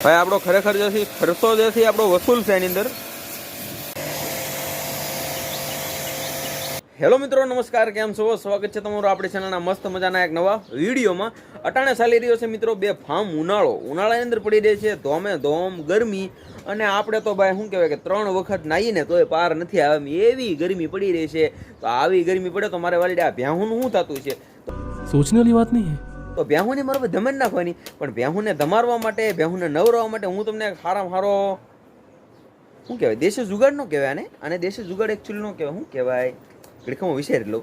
ભાઈ આપણો ખરેખર જે છે ખર્ચો જે છે આપણો વસૂલ છે એની અંદર. હેલો મિત્રો, નમસ્કાર, કેમ છો? સ્વાગત છે તમારું આપણી ચેનલના મસ્ત મજાના એક નવા વિડીયોમાં. અટાણે ચાલી રહ્યો છે મિત્રો બે ફામ ઉનાળાની અંદર પડી રહી છે ધોમે ધોમ ગરમી. અને આપણે તો ભાઈ શું કહેવાય કે 3 વખત નાહીને તોય પાર નથી આવે એવી ગરમી પડી રહી છે. તો આવી ગરમી પડે તો મારે વાલી આ ભ્યાહુનું શું થતું છે? सोचने वाली बात नहीं है. તો ભ્યાહુની મારે ધમન નાખવાની, પણ ભ્યાહુને ધમારવા માટે, ભ્યાહુને નવરવા માટે હું તમને સારો શું કહેવાય દેશી જુગાડ નો કહેવાય આને દેશી જુગાડ એકચ્યુઅલી નો કહેવાય. શું કહેવાય ઘડીકમાં વિચારી લઉં.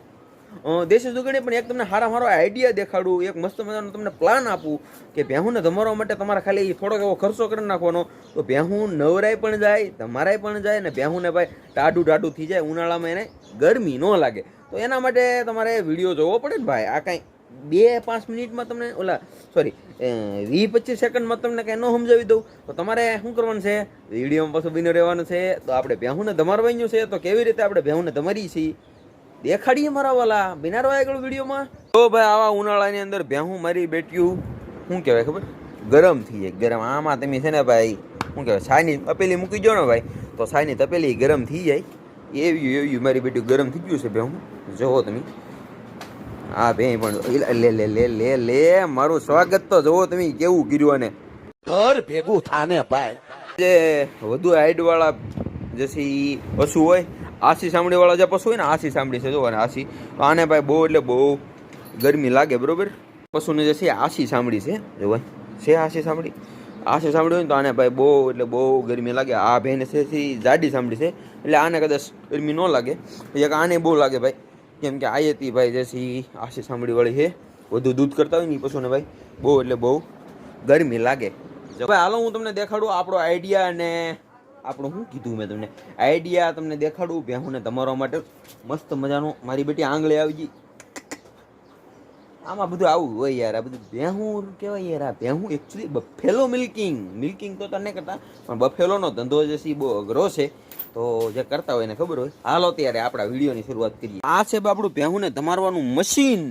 દેશી જુગાડે પણ એક તમને સારો આઈડિયા દેખાડું, એક મસ્ત મજાનો તમને પ્લાન આપું કે ભ્યાહુને ધમારવા માટે તમારે ખાલી થોડોક એવો ખર્ચો કરી નાખવાનો. તો ભ્યાહું નવરાય પણ જાય, ધમારાય પણ જાય, ને ભ્યાહુને ભાઈ ટાઢું થઈ જાય, ઉનાળામાં એને ગરમી ન લાગે. તો એના માટે તમારે વિડીયો જોવો પડે ને ભાઈ. આ કાંઈ 2-5 મિનિટમાં તમને 20-25 સેકન્ડમાં તમને કાંઈ ન સમજાવી દઉં. તો તમારે શું કરવાનું છે, વિડીયોમાં પાછું બની રહેવાનું છે. તો આપણે ભ્યાહુને ધમારવાનું છે, તો કેવી રીતે આપણે ભ્યાહુને ધમારી છીએ દેખાડીએ મારા વાલા. બિના રહો આગળ વિડીયોમાં. તો ભાઈ આવા ઉનાળાની અંદર ભ્યાહું મારી બેટ્યું શું કહેવાય ખબર, ગરમ થઈ જાય. ગરમ આમાં તમે છે ને ભાઈ શું કહેવાય છાયની તપેલી મૂકી દો ને ભાઈ, તો છાયની તપેલી ગરમ થઈ જાય. એવી મારી બેટ્યું ગરમ થઈ ગયું છે ભ્યાહું. જુઓ તમે આ ભાઈ પણ લે મારું સ્વાગત તો જુઓ તમે કેવું કર્યું. અને ઘર ભેગું થાને ભાઈ. જે વધુ હાઈટ વાળા જે પશુ હોય, આસી સાંભળી વાળા જે પશુ હોય ને, આસી સાંભળી છે જો, અને આસી આને ભાઈ બહુ એટલે બહુ ગરમી લાગે બરોબર. પશુને જે છે આસી સાંભળી છે જો ભાઈ, છે આસી સાંભળી હોય ને તો આને ભાઈ બહુ એટલે બહુ ગરમી લાગે. આ ભાઈને છે જાડી સાંભળી છે એટલે આને કદાચ ગરમી ન લાગે. એક આને બહુ લાગે ભાઈ, કેમ કે આયતી ભાઈ જે આસી સાંભળી વાળી છે, વધુ દૂધ કરતા હોય ને એ પશુને ભાઈ બહુ એટલે બહુ ગરમી લાગે. ભાઈ હાલો હું તમને દેખાડું આપણો આઈડિયા. અને આપણું શું કીધું મેં તમને, આઈડિયા તમને દેખાડું ભ્યાહુને તમારા માટે મસ્ત મજાનું. મારી બેટી આંગળી આવી ગઈ. આમાં બધું આવું હોય યાર, આ બધું ભ્યાહું કહેવાય યાર. આ ભ્યાહું એકચ્યુઅલી બફેલો મિલ્કિંગ તો નહીં કરતા, પણ બફેલોનો ધંધો જે છે બહુ અઘરો છે. તો જે કરતા હોય એને ખબર હોય. હાલો ત્યારે આપણા વિડીયોની શરૂઆત કરીએ. આ છે આપણું ભ્યાહુને ધમારવાનું મશીન.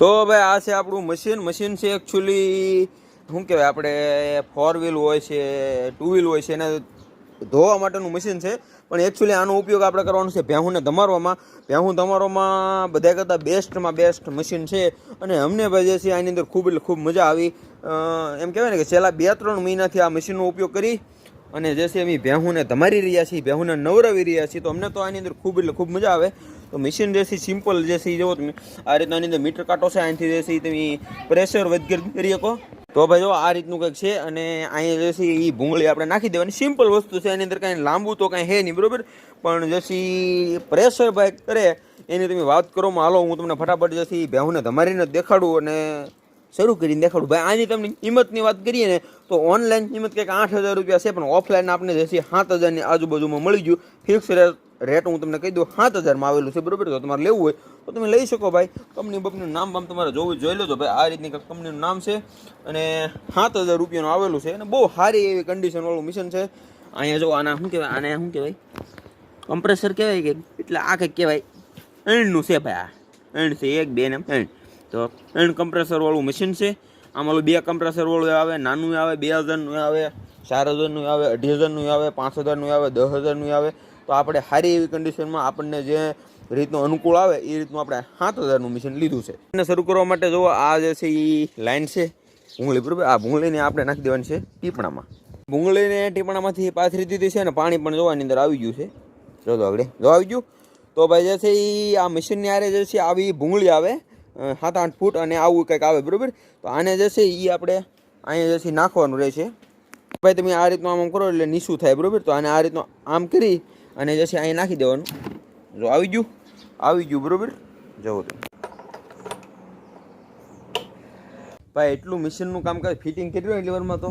તો ભાઈ આ છે આપણું મશીન છે એકચ્યુઅલી શું કહેવાય, આપણે 4 વ્હીલ હોય છે, 2 વ્હીલ હોય છે, એને ધોવા માટેનું મશીન છે. પણ એકચ્યુઅલી આનો ઉપયોગ આપણે કરવાનો છે ભ્યાહુને ધમારવામાં. ભ્યાહું ધમારવામાં બધા કરતાં બેસ્ટમાં બેસ્ટ મશીન છે. અને અમને ભાઈ જે છે આની અંદર ખૂબ એટલે ખૂબ મજા આવી. એમ કહેવાય ને કે છેલ્લા 2-3 મહિનાથી આ મશીનનો ઉપયોગ કરી અને જે છે અમે ભ્યાહુને ધમારી રહ્યા છીએ, ભ્યાહુને નવરાવી રહ્યા છીએ. તો અમને તો આની અંદર ખૂબ એટલે ખૂબ મજા આવે. તો મશીન જે છે સિમ્પલ જે છે જુઓ તમે, આ રીતના આની અંદર મીટર કાંટો છે, અહીંથી જે છે તમે પ્રેશર વધઘટ કરી શકો. તો ભાઈ જો આ રીતનું કંઈક છે. અને અહીંયા જે છે એ ભૂંગળી આપણે નાખી દેવાની. સિમ્પલ વસ્તુ છે, એની અંદર કાંઈ લાંબુ તો કાંઈ હે નહીં બરાબર. પણ જે છે પ્રેશર ભાઈ કરે એની તમે વાત કરોમાં. હાલો હું તમને ફટાફટ જે છે ભ્યાહુને ધમારીને દેખાડું અને શરૂ કરીને દેખાડું. ભાઈ આની તમને કિંમતની વાત કરીએ ને તો ઓનલાઈન કિંમત કંઈક 8,000 રૂપિયા છે, પણ ઓફલાઈન આપણે જે છે 7,000ની આજુબાજુમાં મળી ગયું. ફિક્સ રેટ હું તમને કહી દઉં 7,000માં આવેલું છે બરાબર. તો તમારે લેવું હોય તો તમે લઈ શકો ભાઈ. કંપનીનું નામ તમારે જોઈ લેજો ભાઈ. આ રીતની કંપનીનું નામ છે અને 7,000 રૂપિયાનું આવેલું છે. અને બહુ સારી એવી કન્ડિશનવાળું મશીન છે. અહીંયા જો આના શું કહેવાય, આને શું કહેવાય, કમ્પ્રેસર કહેવાય કે એટલે આ કંઈક કહેવાય, એણનું છે ભાઈ. આ એણ છે 1, 2 ને એણ. તો એણ કમ્પ્રેસરવાળું મશીન છે. આમાં 2 કમ્પ્રેસરવાળું આવે, નાનું આવે, 2,000નું આવે, 4,000નું આવે, 2,500નું આવે, 5,000નું આવે, 10,000નું આવે. તો આપણે સારી એવી કન્ડિશનમાં આપણને જે રીતનું અનુકૂળ આવે એ રીતનું આપણે 7,000નું મશીન લીધું છે. એને શરૂ કરવા માટે જુઓ આ જે છે એ લાઈન છે ભૂંગળી બરાબર. આ ભૂંગળીને આપણે નાખી દેવાની છે ટીપણામાં. ભૂંગળીને ટીપણામાંથી પાથરી દીધી છે. અને પાણી પણ જોવાની અંદર આવી ગયું છે. જો આગળ જો આવી ગયું. તો ભાઈ જે છે એ આ મશીનની આરે જે છે આવી ભૂંગળી આવે 7-8 ફૂટ અને આવું કંઈક આવે બરાબર. તો આને જે છે એ આપણે અહીંયા જે છે નાખવાનું રહે છે ભાઈ. તમે આ રીતનું આમ કરો એટલે નીચું થાય બરાબર. તો આને આ રીતનું આમ કરી અને જે છે અહીંયા નાખી દેવાનું. જો આવી ગયું બરાબર. જુઓ તમે ભાઈ એટલું મશીનનું કામકાજ ફિટિંગ કર્યું એટલી વારમાં તો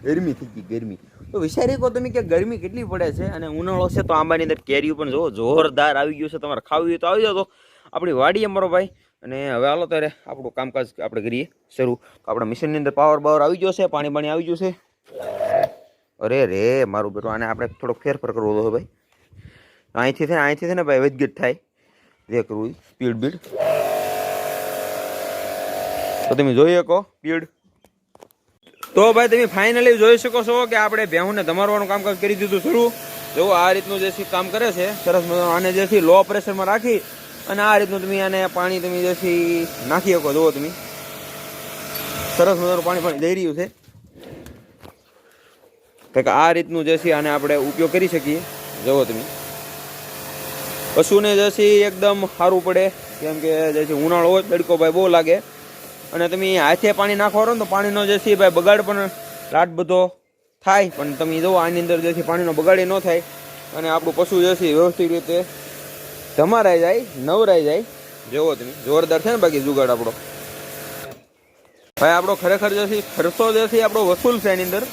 ગરમી થઈ ગઈ ગરમી. તો વિચારી કહો તમે કે ગરમી કેટલી પડે છે. અને ઉનાળો છે તો આંબાની અંદર કેરીઓ પણ જુઓ જોરદાર આવી ગયું છે. તમારે ખાવી હોય તો આવી જાઓ તો આપણી વાડીએ મારો ભાઈ. અને હવે હાલો ત્યારે આપણું કામકાજ આપણે કરીએ શરૂ. તો આપણા મશીનની અંદર પાવર આવી ગયો છે, પાણી આવી ગયું છે. અરે રે મારું બેટું, આને આપણે થોડોક ફેરફાર કરવો હતો ભાઈ. અહીંથી છે ને ભાઈ વધઘટ થાય જે કરવું સ્પીડ. તો તમે જોઈ શકો સ્પીડ તો ભાઈ તમે ફાઇનલી જોઈ શકો છો કે આપણે ભેહુંને ધમારવાનું કામકાજ કરી દીધું શરૂ. જો આ રીતનું જે કામ કરે છે સરસ મજાનું. આને જે લો પ્રેશરમાં રાખી અને આ રીતનું તમે આને પાણી તમે જે નાખી શકો. જુઓ તમે સરસ મજાનું પાણી જઈ રહ્યું છે કંઈક આ રીતનું જે આને આપણે ઉપયોગ કરી શકીએ. જુઓ તમે પશુને જે એકદમ સારું પડે, કેમ કે જે ઉનાળો હોય તડકો ભાઈ બહુ લાગે અને તમે હાથે પાણી નાખવાનો ને તો પાણીનો જે ભાઈ બગાડ પણ લાટ બધો થાય. પણ તમે જુઓ આની અંદર જે પાણીનો બગાડ ન થાય અને આપણું પશુ જે વ્યવસ્થિત રીતે ધમારાઈ જાય, નવરાઈ જાય. જુઓ તમે જોરદાર છે ને બાકી જુગાડ આપણો ભાઈ. આપણો ખરેખર જે ખર્ચો જે આપણો વસૂલ છે એની અંદર.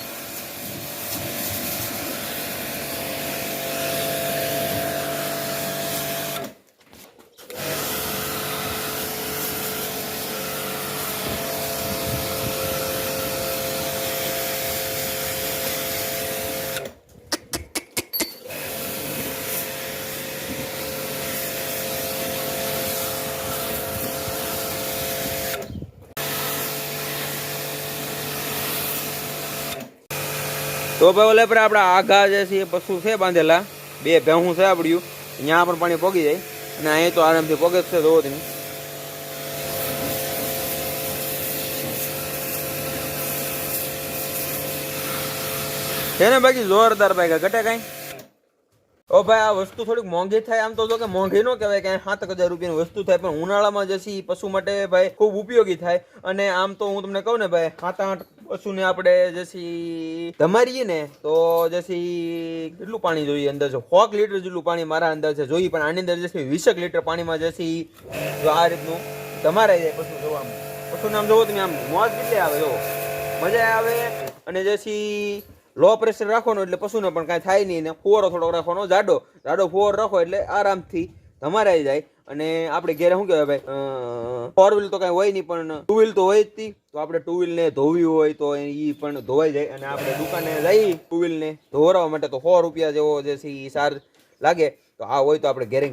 તો ભાઈ ઓલે પર આપણા આઘા જે છે પશુ છે બાંધેલા, 2 ભેહું છે આપડ્યું, અહીંયા પણ પાણી પોગી જાય અને અહીં તો આરામથી પોગે જ છે. જોવો તમે છે ને બાકી જોરદાર ભાઈ. ઘટે કઈ ઓ ભાઈ આ વસ્તુ થોડીક મોંઘી થાય. આમ તો જો કે મોંઘી ન કહેવાય કે 7,000 રૂપિયાની વસ્તુ થાય, પણ ઉનાળામાં જે પશુ માટે ભાઈ ખૂબ ઉપયોગી થાય. અને આમ તો હું તમને કહું ને ભાઈ 7-8 પશુને આપણે જે ધમારીએ ને તો જે કેટલું પાણી જોઈએ અંદર છે 100 લીટર જેટલું પાણી મારા અંદર છે જોઈએ. પણ આની અંદર જે 20 લીટર પાણીમાં જે જો આ રીતનું ધમારાઈ જાય પશુ. જોવામાં પશુને આમ જોવો તમે આમ મોજ કેટલી આવે, જોવો મજા આવે. અને જે લો પ્રેશર રાખવાનો એટલે પશુને પણ કાંઈ થાય નહીં. ને ફુવારો થોડોક રાખવાનો, જાડો ફુવારો રાખો એટલે આરામથી ધમારાઈ જાય. અને આપણે ઘેરે શું કહેવાય ભાઈ 4 વ્હીલ તો કાંઈ હોય નહીં, પણ 2 વ્હીલ તો હોય જ તી. તો આપણે 2 વ્હીલને ધોવી હોય તો એ પણ ધોવાઈ જાય. અને આપણે દુકાને જઈ 2 વ્હીલને ધોવરાવવા માટે તો 100 રૂપિયા જેવો જે ચાર્જ લાગે. તો આ હોય તો આપણે ઘેરે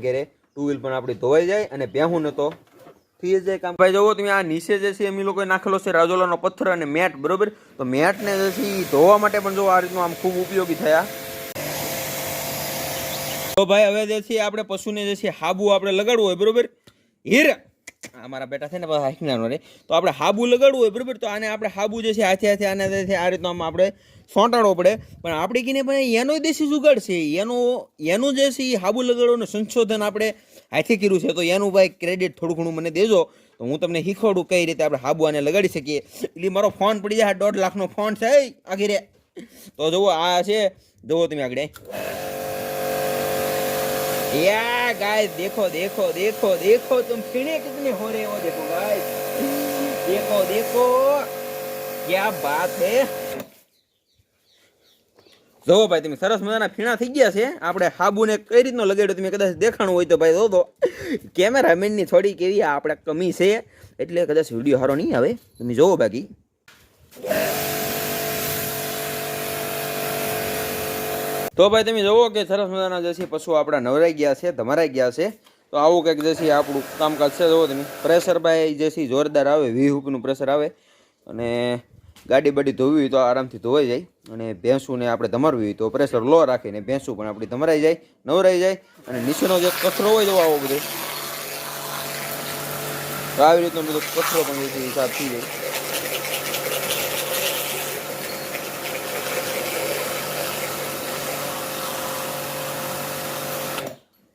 2 વ્હીલ પણ આપણી ધોવાઈ જાય અને ભેહું ને તો થઈ જાય કામ. ભાઈ જુઓ તમે આ નીચે જે છે અમે લોકોએ નાખેલો છે રાજોલાનો પથ્થર અને મેટ, બરોબર. તો મેટને જે છે ધોવા માટે પણ જો આ રીતનું આમ ખૂબ ઉપયોગી થયા. તો ભાઈ હવે જે છે આપણે પશુને જે છે હાબુ આપણે લગાડવું હોય, બરોબર. અમારા બેટા છે ને હાઈકનાનો રે, તો આપણે હાબુ લગાડવું હોય, બરોબર. તો આને આપણે હાબુ જે છે હાથે આને જે છે આ રીતનું આમ આપણે સોંટાડવો પડે. પણ આપણે કીને પણ એનો દેશી જુગાડ છે, એનું જે છે હાબુ લગાડવાનું સંશોધન આપણે હાથે કર્યું છે. તો એનું ભાઈ ક્રેડિટ થોડું ઘણું મને દેજો, તો હું તમને શીખવાડું કઈ રીતે આપણે હાબુ આને લગાડી શકીએ. એટલે મારો ફોન પડી જાય 1.5 લાખનો ફોન છે આખી રે. તો જુઓ આ છે, જુઓ તમે આગળ या गाइस देखो देखो देखो देखो तुम पीने कितने हो रहे हो, देखो गाइस देखो देखो क्या बात है. જો ભાઈ તમે સરસ મજાના ફીણા થઈ ગયા છે. આપણે હાબુને કઈ રીતનો લગાડ્યો તમે કદાચ દેખાણું હોય તો ભાઈ જો તો કેમેરામેનની થોડી કેવી આપણે કમી છે એટલે કદાચ વિડીયો સારો નહીં આવે, તમે જોવો. બાકી તો ભાઈ તમે જોવો કે સરસ મજાના જે છે પશુ આપણા નવરાઈ ગયા છે, ધમારાઈ ગયા છે. તો આવું કંઈક જે છે આપણું કામકાજ છે. જોવો તમે પ્રેશર ભાઈ જે છે જોરદાર આવે, 20 હુપનું પ્રેશર આવે. અને ગાડી બાડી ધોવી હોય તો આરામથી ધોવાઈ જાય. અને ભેંસુને આપણે ધમારવી હોય તો પ્રેશર લો રાખીને ભેંસું પણ આપણી ધમરાઈ જાય, નવરાઈ જાય. અને નીચેનો જે કચરો હોય તો આવો બધો આવી રીતનો બધો કચરો પણ સાફ થઈ જાય.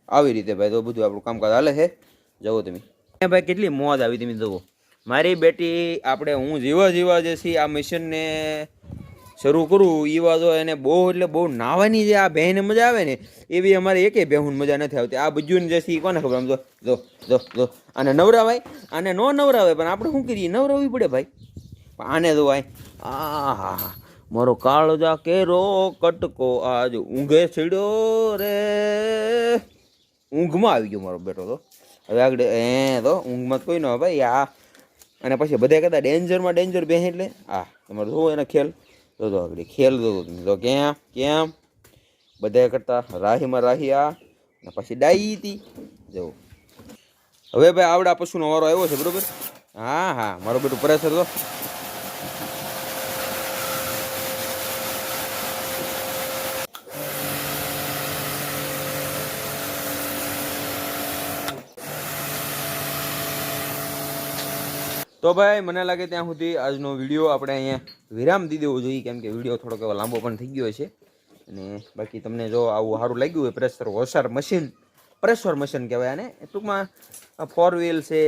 આવી રીતે ભાઈ તો બધું આપણું કામકાજ હાલે છે. જુઓ તમે ભાઈ કેટલી મોજ આવી, તમે જુઓ. મારી બેટી આપણે હું જીવા જે છે આ મિશનને શરૂ કરું એવા જો એને બહુ એટલે બહુ નાવાની જે આ બહેને મજા આવે ને એવી અમારે એકેય બહેન મજા નથી આવતી. આ બધું જે છે કોને ખબર. આમ જો જો જો જો આને નવરાવાય, આને ન નવરાવે પણ આપણે શું કરીએ, નવરાવવી પડે ભાઈ. આને જો ભાઈ આ મારો કાળજા કેરો કટકો આજ ઊંઘે છેડ્યો રે. ઊંઘમાં આવી ગયો મારો બેટો. તો હવે આગળ તો ઊંઘમાં કોઈ ન હોય ભાઈ આ. અને પછી બધા કદાચ ડેન્જર બે એટલે આ તમારે જોવો એના ખેલ તો આગળ ખેલ તો ક્યાં કેમ બધા કરતા રાહીમાં રાહી આ ને પછી ડાઈ હતી. જવું હવે ભાઈ આવડા પશુનો વારો આવ્યો છે, બરોબર. હા હા મારો બેટું પ્રેશર તો તો ભાઈ મને લાગે ત્યાં સુધી આજનો વિડીયો આપણે અહીંયા વિરામ દી દેવો જોઈએ, કેમ કે વિડીયો થોડોક એવો લાંબો પણ થઈ ગયો છે. અને બાકી તમને જો આવું સારું લાગ્યું હોય pressure washer machine, pressure machine કહેવાય આને, ટૂંકમાં 4 વ્હીલ છે,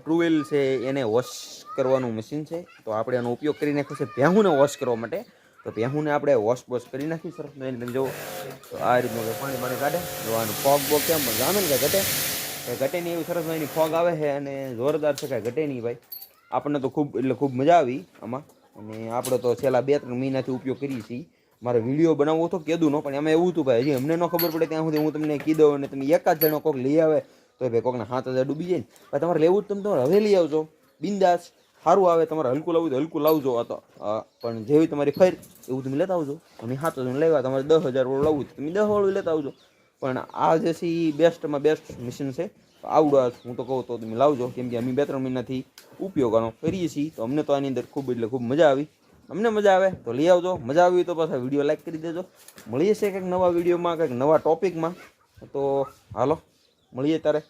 2 વ્હીલ છે, એને વોશ કરવાનું મશીન છે. તો આપણે એનો ઉપયોગ કરી નાખ્યો છે ભેહુંને વોશ કરવા માટે. તો ભેહુંને આપણે વોશ કરી નાખી સરસ. તમે જો તો આ રીતનું પાણી કાઢે, જોવાનું ફોગ બોગ કેમ પણ જામે ને કાંઈ ઘટે નહીં, એવી સરસ એની ફોગ આવે છે અને જોરદાર છે, કાંઈ ઘટે નહીં ભાઈ. આપણને તો ખૂબ મજા આવી આમાં. અને આપણે તો છેલ્લા 2-3 મહિનાથી ઉપયોગ કરીએ છીએ. મારે વિડીયો બનાવવો હતો કીધું પણ એમાં એવું હતું ભાઈ, હજી અમને ન ખબર પડે ત્યાં સુધી હું તમને કીધું અને તમે એક જ જણો કોક લઈ આવે તો ભાઈ કોકના 7,000 ડૂબી જાય ને. ભાઈ તમારે લેવું જ તમે તમારે હવે લઈ આવજો, બિંદાસ, સારું આવે. તમારે હલકું લાવવું તો હલકું લાવજો. આ તો પણ જેવી તમારી ફેર એવું તમે લેતા આવજો. અમે 7,000 લેવા, તમારે 10,000 વાળું લાવવું તો તમે 10 વાળું લેતા આવજો. પણ આ જે છે એ બેસ્ટમાં બેસ્ટ મશીન છે. આવડો હું તો કહું તો તમે લાવજો, કેમ કે અમે 2-3 મહિનાથી ઉપયોગ કરીએ છીએ. તો અમને તો આની અંદર ખૂબ મજા આવી. અમને મજા આવે તો લઈ આવજો. મજા આવી તો પાછા વિડીયો લાઈક કરી દેજો. મળીએ છીએ કંઈક નવા વિડીયોમાં, કંઈક નવા ટોપિકમાં. તો હાલો મળીએ ત્યારે.